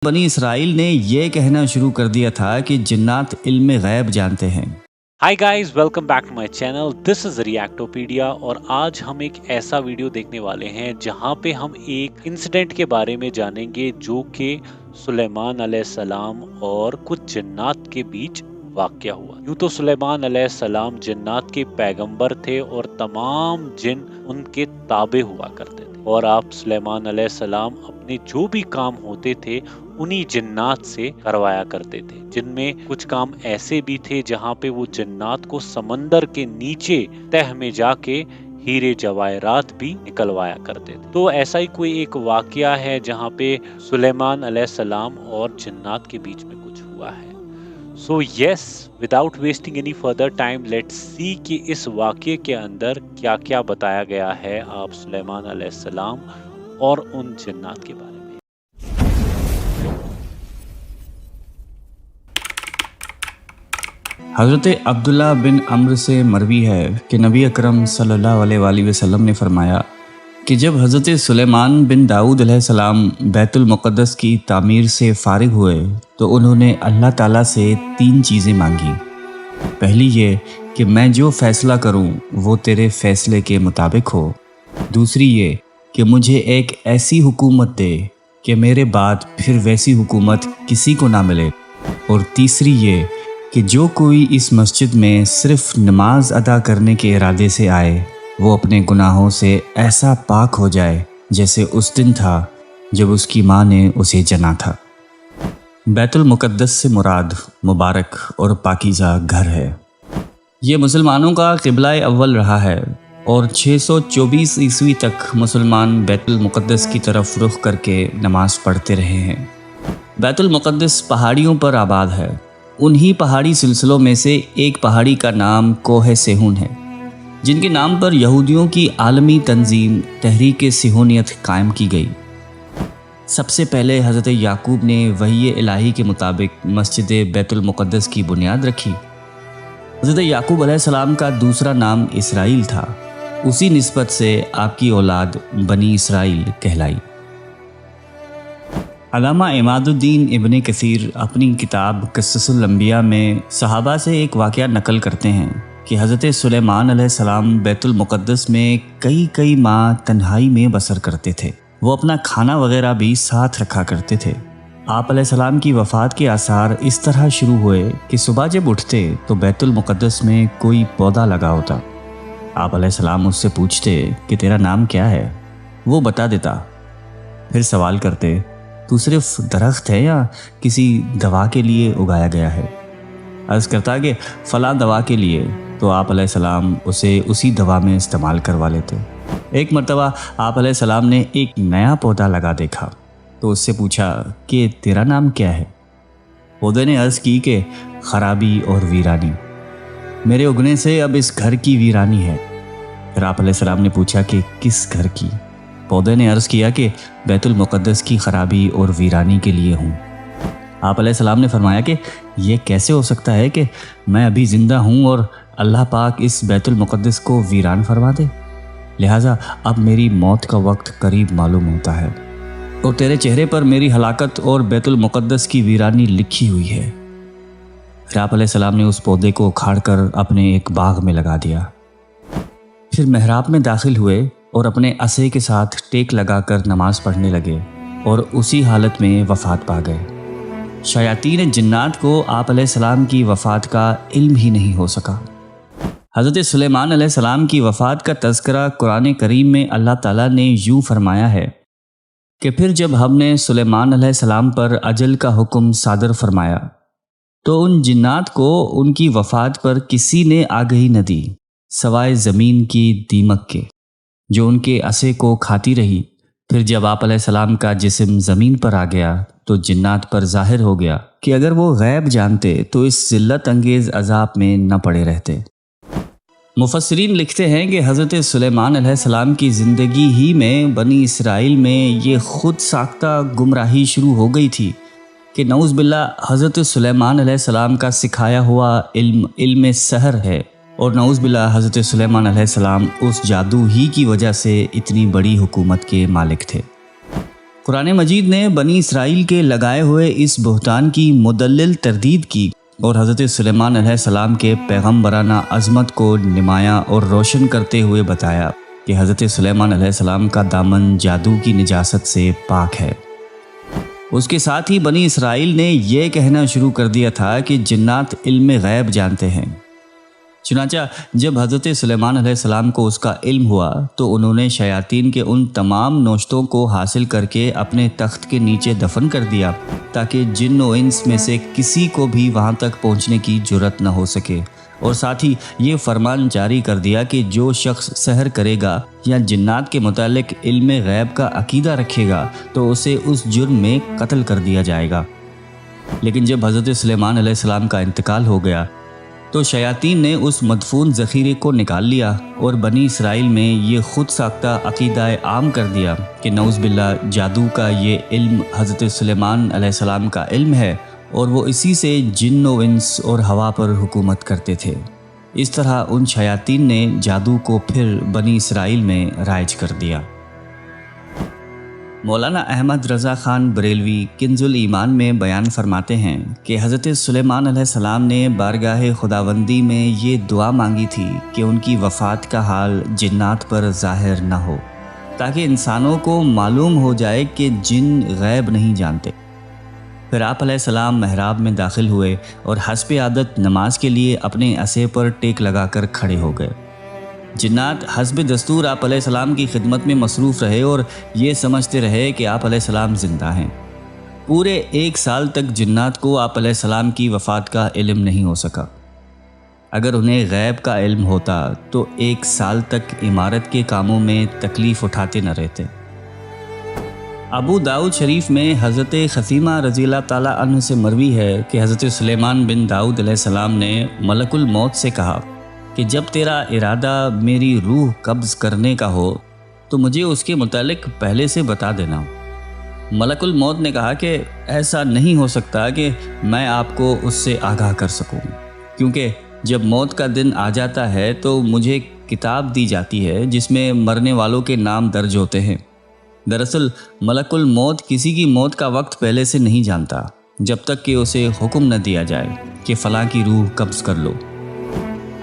بنی اسرائیل نے یہ کہنا شروع کر دیا تھا کہ جنات علم غیب جانتے ہیں۔ Hi guys, welcome back to my channel, this is Reactopedia, اور آج ہم ایک ایسا ویڈیو دیکھنے والے ہیں جہاں پہ ہم ایک انسیڈنٹ کے بارے میں جانیں گے جو کہ سلیمان علیہ السلام اور کچھ جنات کے بیچ واقع ہوا۔ یوں تو سلیمان علیہ السلام جنات کے پیغمبر تھے اور تمام جن ان کے تابع ہوا کرتے تھے، اور آپ سلیمان علیہ السلام اپنے جو بھی کام ہوتے تھے انہی جنات سے کروایا کرتے تھے، جن میں کچھ کام ایسے بھی تھے جہاں پہ وہ جنات کو سمندر کے نیچے تہ میں جا کے ہیرے جواہرات بھی نکلوایا کرتے تھے۔ تو ایسا ہی کوئی ایک واقعہ ہے جہاں پہ سلیمان علیہ السلام اور جنات کے بیچ میں کچھ ہوا ہے۔ So yes, without wasting any further time, let's see کہ اس واقعے کے اندر کیا کیا بتایا گیا ہے آپ سلیمان علیہ السلام اور ان جنات کے بارے میں۔ حضرت عبداللہ بن عمرو سے مروی ہے کہ نبی اکرم صلی اللہ علیہ وآلہ وسلم نے فرمایا کہ جب حضرت سلیمان بن داؤد علیہ السلام بیت المقدس کی تعمیر سے فارغ ہوئے تو انہوں نے اللہ تعالیٰ سے 3 چیزیں مانگی۔ پہلی یہ کہ میں جو فیصلہ کروں وہ تیرے فیصلے کے مطابق ہو، دوسری یہ کہ مجھے ایک ایسی حکومت دے کہ میرے بعد پھر ویسی حکومت کسی کو نہ ملے، اور تیسری یہ کہ جو کوئی اس مسجد میں صرف نماز ادا کرنے کے ارادے سے آئے وہ اپنے گناہوں سے ایسا پاک ہو جائے جیسے اس دن تھا جب اس کی ماں نے اسے جنا تھا۔ بیت المقدس سے مراد مبارک اور پاکیزہ گھر ہے۔ یہ مسلمانوں کا قبلہ اول رہا ہے اور 624 عیسوی تک مسلمان بیت المقدس کی طرف رخ کر کے نماز پڑھتے رہے ہیں۔ بیت المقدس پہاڑیوں پر آباد ہے۔ انہی پہاڑی سلسلوں میں سے ایک پہاڑی کا نام کوہ صہیون ہے، جن کے نام پر یہودیوں کی عالمی تنظیم تحریک صہیونیت قائم کی گئی۔ سب سے پہلے حضرت یعقوب نے وحی الہی کے مطابق مسجد بیت المقدس کی بنیاد رکھی۔ حضرت یعقوب علیہ السلام کا دوسرا نام اسرائیل تھا، اسی نسبت سے آپ کی اولاد بنی اسرائیل کہلائی۔ علامہ عماد الدین ابن کثیر اپنی کتاب قصص الانبیاء میں صحابہ سے ایک واقعہ نقل کرتے ہیں کہ حضرت سلیمان علیہ السلام بیت المقدس میں کئی ماہ تنہائی میں بسر کرتے تھے۔ وہ اپنا کھانا وغیرہ بھی ساتھ رکھا کرتے تھے۔ آپ علیہ السلام کی وفات کے آثار اس طرح شروع ہوئے کہ صبح جب اٹھتے تو بیت المقدس میں کوئی پودا لگا ہوتا۔ آپ علیہ السلام اس سے پوچھتے کہ تیرا نام کیا ہے؟ وہ بتا دیتا۔ پھر سوال کرتے، تو صرف درخت ہے یا کسی دوا کے لیے اگایا گیا ہے؟ عرض کرتا کہ فلاں دوا کے لیے، تو آپ علیہ السلام اسے اسی دوا میں استعمال کروا لیتے۔ ایک مرتبہ آپ علیہ السلام نے ایک نیا پودا لگا دیکھا تو اس سے پوچھا کہ تیرا نام کیا ہے؟ پودے نے عرض کی کہ خرابی اور ویرانی، میرے اگنے سے اب اس گھر کی ویرانی ہے۔ پھر آپ علیہ السلام نے پوچھا کہ کس گھر کی؟ پودے نے عرض کیا کہ بیت المقدس کی خرابی اور ویرانی کے لیے ہوں۔ آپ علیہ السلام نے فرمایا کہ یہ کیسے ہو سکتا ہے کہ میں ابھی زندہ ہوں اور اللہ پاک اس بیت المقدس کو ویران فرما دے؟ لہٰذا اب میری موت کا وقت قریب معلوم ہوتا ہے، اور تیرے چہرے پر میری ہلاکت اور بیت المقدس کی ویرانی لکھی ہوئی ہے۔ پھر آپ علیہ السلام نے اس پودے کو اکھاڑ کر اپنے ایک باغ میں لگا دیا۔ پھر محراب میں داخل ہوئے اور اپنے عصے کے ساتھ ٹیک لگا کر نماز پڑھنے لگے اور اسی حالت میں وفات پا گئے۔ شیاطین جنات کو آپ علیہ السلام کی وفات کا علم ہی نہیں ہو سکا۔ حضرت سلیمان علیہ السلام کی وفات کا تذکرہ قرآن کریم میں اللہ تعالیٰ نے یوں فرمایا ہے کہ پھر جب ہم نے سلیمان علیہ السلام پر اجل کا حکم صادر فرمایا تو ان جنات کو ان کی وفات پر کسی نے آگہی نہ دی سوائے زمین کی دیمک کے، جو ان کے عصے کو کھاتی رہی۔ پھر جب آپ علیہ السلام کا جسم زمین پر آ گیا تو جنات پر ظاہر ہو گیا کہ اگر وہ غیب جانتے تو اس ذلت انگیز عذاب میں نہ پڑے رہتے۔ مفسرین لکھتے ہیں کہ حضرت سلیمان علیہ السلام کی زندگی ہی میں بنی اسرائیل میں یہ خود ساختہ گمراہی شروع ہو گئی تھی کہ نعوذ باللہ حضرت سلیمان علیہ السلام کا سکھایا ہوا علم سحر ہے، اور نعوذ باللہ حضرت سلیمان علیہ السلام اس جادو ہی کی وجہ سے اتنی بڑی حکومت کے مالک تھے۔ قرآن مجید نے بنی اسرائیل کے لگائے ہوئے اس بہتان کی مدلل تردید کی اور حضرت سلیمان علیہ السلام کے پیغمبرانہ عظمت کو نمایاں اور روشن کرتے ہوئے بتایا کہ حضرت سلیمان علیہ السلام کا دامن جادو کی نجاست سے پاک ہے۔ اس کے ساتھ ہی بنی اسرائیل نے یہ کہنا شروع کر دیا تھا کہ جنات علم غیب جانتے ہیں۔ چنانچہ جب حضرت سلیمان علیہ السلام کو اس کا علم ہوا تو انہوں نے شیاطین کے ان تمام نوشتوں کو حاصل کر کے اپنے تخت کے نیچے دفن کر دیا تاکہ جن و انس میں سے کسی کو بھی وہاں تک پہنچنے کی جرت نہ ہو سکے، اور ساتھ ہی یہ فرمان جاری کر دیا کہ جو شخص سحر کرے گا یا جنات کے متعلق علم غیب کا عقیدہ رکھے گا تو اسے اس جرم میں قتل کر دیا جائے گا۔ لیکن جب حضرت سلیمان علیہ السلام کا انتقال ہو گیا تو شیاطین نے اس مدفون ذخیرے کو نکال لیا اور بنی اسرائیل میں یہ خود ساختہ عقیدہ عام کر دیا کہ نعوذ باللہ جادو کا یہ علم حضرت سلیمان علیہ السلام کا علم ہے اور وہ اسی سے جن و انس اور ہوا پر حکومت کرتے تھے۔ اس طرح ان شیاطین نے جادو کو پھر بنی اسرائیل میں رائج کر دیا۔ مولانا احمد رضا خان بریلوی کنز الایمان میں بیان فرماتے ہیں کہ حضرت سلیمان علیہ السلام نے بارگاہ خداوندی میں یہ دعا مانگی تھی کہ ان کی وفات کا حال جنات پر ظاہر نہ ہو، تاکہ انسانوں کو معلوم ہو جائے کہ جن غیب نہیں جانتے۔ پھر آپ علیہ السلام محراب میں داخل ہوئے اور حسب عادت نماز کے لیے اپنے عصے پر ٹیک لگا کر کھڑے ہو گئے۔ جنات حسب دستور آپ علیہ السلام کی خدمت میں مصروف رہے اور یہ سمجھتے رہے کہ آپ علیہ السلام زندہ ہیں۔ پورے 1 سال تک جنات کو آپ علیہ السلام کی وفات کا علم نہیں ہو سکا۔ اگر انہیں غیب کا علم ہوتا تو 1 سال تک عمارت کے کاموں میں تکلیف اٹھاتے نہ رہتے۔ ابو داؤد شریف میں حضرت خثیمہ رضی اللہ تعالیٰ عنہ سے مروی ہے کہ حضرت سلیمان بن داؤد علیہ السلام نے ملک الموت سے کہا کہ جب تیرا ارادہ میری روح قبض کرنے کا ہو تو مجھے اس کے متعلق پہلے سے بتا دینا۔ ملک الموت نے کہا کہ ایسا نہیں ہو سکتا کہ میں آپ کو اس سے آگاہ کر سکوں، کیونکہ جب موت کا دن آ جاتا ہے تو مجھے کتاب دی جاتی ہے جس میں مرنے والوں کے نام درج ہوتے ہیں۔ دراصل ملک الموت کسی کی موت کا وقت پہلے سے نہیں جانتا جب تک کہ اسے حکم نہ دیا جائے کہ فلاں کی روح قبض کر لو۔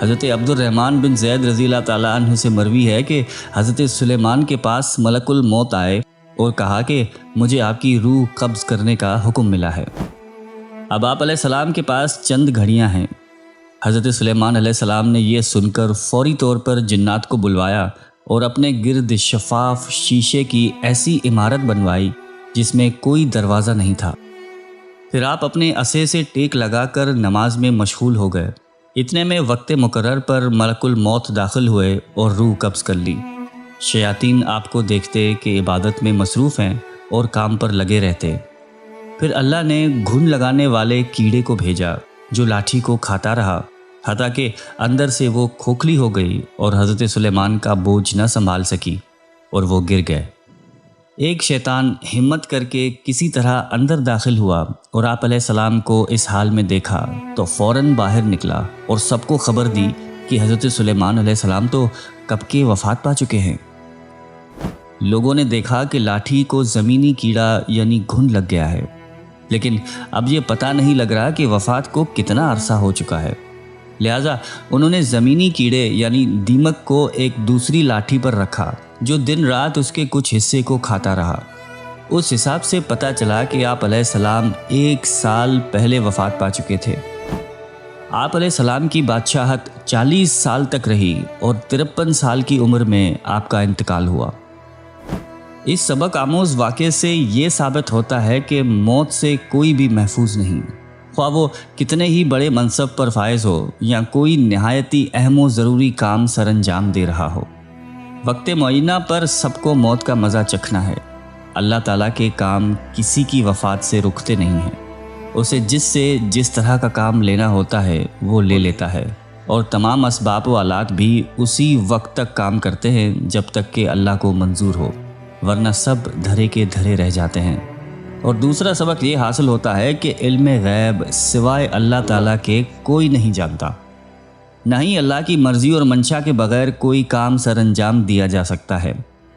حضرت عبد الرحمن بن زید رضی اللہ تعالیٰ عنہ سے مروی ہے کہ حضرت سلیمان کے پاس ملک الموت آئے اور کہا کہ مجھے آپ کی روح قبض کرنے کا حکم ملا ہے۔ اب آپ علیہ السلام کے پاس چند گھڑیاں ہیں۔ حضرت سلیمان علیہ السلام نے یہ سن کر فوری طور پر جنات کو بلوایا اور اپنے گرد شفاف شیشے کی ایسی عمارت بنوائی جس میں کوئی دروازہ نہیں تھا۔ پھر آپ اپنے عصے سے ٹیک لگا کر نماز میں مشغول ہو گئے۔ اتنے میں وقت مقرر پر ملک الموت داخل ہوئے اور روح قبض کر لی۔ شیاطین آپ کو دیکھتے کہ عبادت میں مصروف ہیں اور کام پر لگے رہتے۔ پھر اللہ نے گھن لگانے والے کیڑے کو بھیجا جو لاٹھی کو کھاتا رہا حتیٰ کہ اندر سے وہ کھوکھلی ہو گئی اور حضرت سلیمان کا بوجھ نہ سنبھال سکی اور وہ گر گئے۔ ایک شیطان ہمت کر کے کسی طرح اندر داخل ہوا اور آپ علیہ السلام کو اس حال میں دیکھا تو فوراً باہر نکلا اور سب کو خبر دی کہ حضرت سلیمان علیہ السلام تو کب کے وفات پا چکے ہیں۔ لوگوں نے دیکھا کہ لاٹھی کو زمینی کیڑا یعنی گھن لگ گیا ہے، لیکن اب یہ پتہ نہیں لگ رہا کہ وفات کو کتنا عرصہ ہو چکا ہے۔ لہٰذا انہوں نے زمینی کیڑے یعنی دیمک کو ایک دوسری لاٹھی پر رکھا جو دن رات اس کے کچھ حصے کو کھاتا رہا۔ اس حساب سے پتہ چلا کہ آپ علیہ السلام 1 سال پہلے وفات پا چکے تھے۔ آپ علیہ السلام کی بادشاہت 40 سال تک رہی اور 53 سال کی عمر میں آپ کا انتقال ہوا۔ اس سبق آموز واقعے سے یہ ثابت ہوتا ہے کہ موت سے کوئی بھی محفوظ نہیں، خواہ وہ کتنے ہی بڑے منصب پر فائز ہو یا کوئی نہایتی اہم و ضروری کام سر انجام دے رہا ہو۔ وقت معینہ پر سب کو موت کا مزہ چکھنا ہے۔ اللہ تعالیٰ کے کام کسی کی وفات سے رکتے نہیں ہیں۔ اسے جس سے جس طرح کا کام لینا ہوتا ہے وہ لے لیتا ہے، اور تمام اسباب و آلات بھی اسی وقت تک کام کرتے ہیں جب تک کہ اللہ کو منظور ہو، ورنہ سب دھرے کے دھرے رہ جاتے ہیں۔ اور دوسرا سبق یہ حاصل ہوتا ہے کہ علم غیب سوائے اللہ تعالیٰ کے کوئی نہیں جانتا، نہ ہی اللہ کی مرضی اور منشا کے بغیر کوئی کام سر انجام دیا جا سکتا ہے۔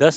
10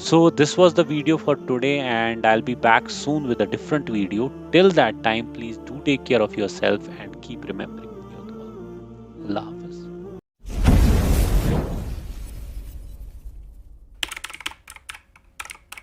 So this was the video for today and I'll be back soon with a different video. Till that time, please do take care of yourself and keep remembering your dua. Allah Hafiz.